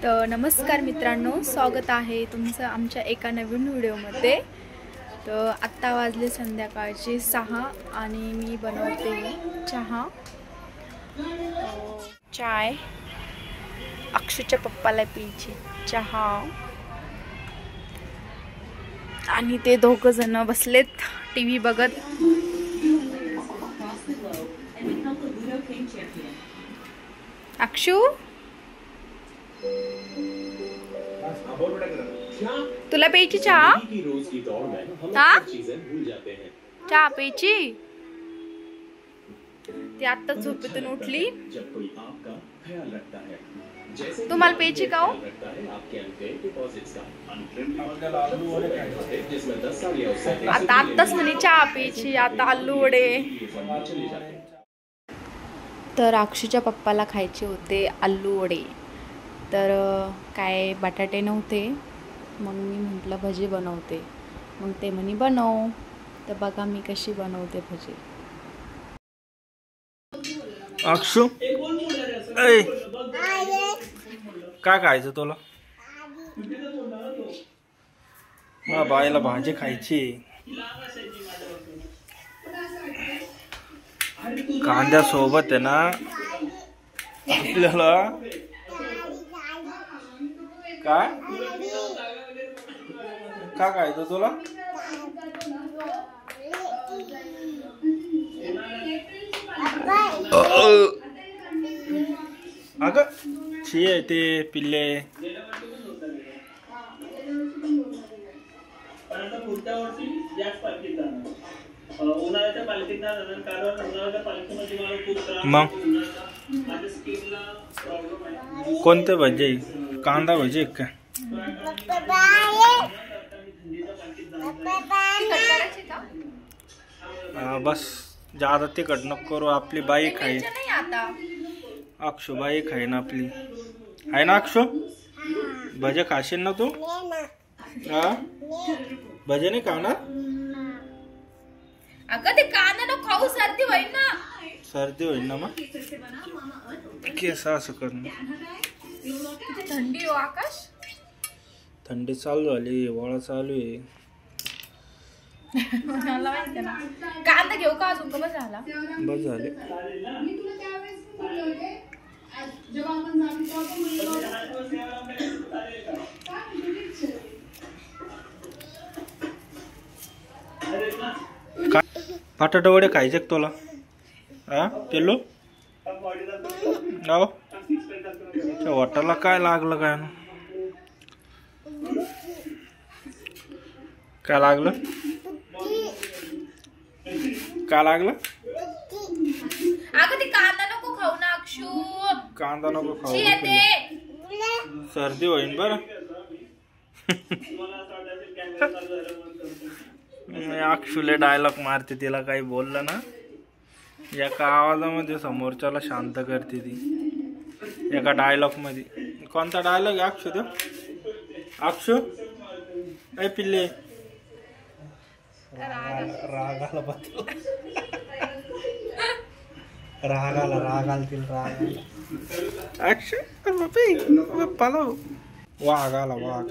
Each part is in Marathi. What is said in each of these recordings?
तर नमस्कार मित्रांनो, स्वागत आहे तुमचं आमच्या एका नवीन व्हिडिओमध्ये। तर आत्ता वाजले संध्याकाळचे 6 आणि मी बनवते चहा। चाय अक्षूच्या पप्पाला प्यायची चहा आणि ते दोघं जण बसलेत टीव्ही बघत। अक्षू तुला प्यायची चहा? हा चहा प्यायची? ती आत्ता झोपेतून उठली। तुम्हाला प्यायची का हो? आत्ताच म्हणे चहा प्यायची, आता आलू वडे। तर अक्षूच्या पप्पाला खायचे होते आलू वडे, तर काय बटाटे नव्हते, मग मी म्हटलं भजी बनवते। मग ते म्हणे बनव, तर बघा मी कशी बनवते भजी। अक्षू काय खायचं तुला? मला बाईला भाजी खायची, कांद्या सोबत आहे ना आपल्याला। काय काय खायचं तुला? अगं छी आहे ते पिल्ले। मग कोणते भजी? कांदा भजी का? बस ज्यादा तिखट नको करू, आपली बाई खाई। अक्षू बाई खाई ना आपली, आहे ना अक्षू? भजे खाशील ना तू? हा भजे नाही खाणार? अगं ते कांदा नको खाऊ, सर्दी होईल ना। सर्दी होईल ना मग केस असं करणं। थंडी हो आकाश, थंडी चालू झाली, हिवाळा चालू आहे। मला माहिती ना। कांदा घेऊ का अजून? बस झाला, बस झाले। बटाटे वडे खायचे तुला? हा पिल्लू त्या वाटाला काय लागलं? काय लागलं? काय लागलं? अगं ते कांदा नको खाऊ ना अक्षू, कांदा नको खाऊ, सर्दी होईल बरं। अक्षूले डायलॉग मारते, तिला काही बोललं ना एका आवाजामध्ये समोरच्याला शांत करते ती, एका डायलॉग मध्ये। कोणता डायलॉग आहे अक्षू? तो अक्षू ए पिल्ले रागाला अक्षू पलाव वाघाला वाघ।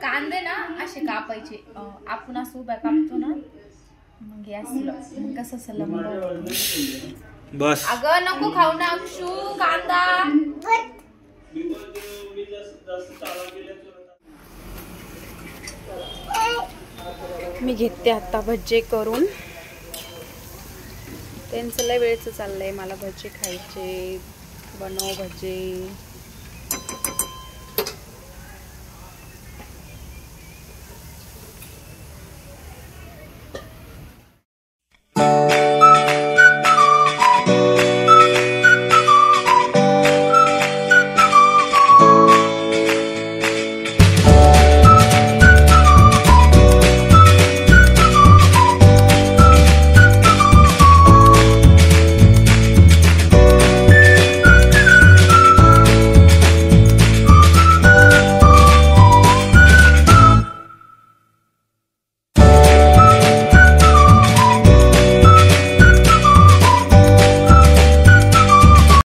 कांदे ना असे कापायचे, आपण असं उभ्या कापतो ना, मग कसं सलम बस। अगं नको खाऊ ना अक्षू कांदा। मी घेते आता भजी करून, त्यांचं लय वेळचं चाललंय, मला भजी खायचे, बनव भजी।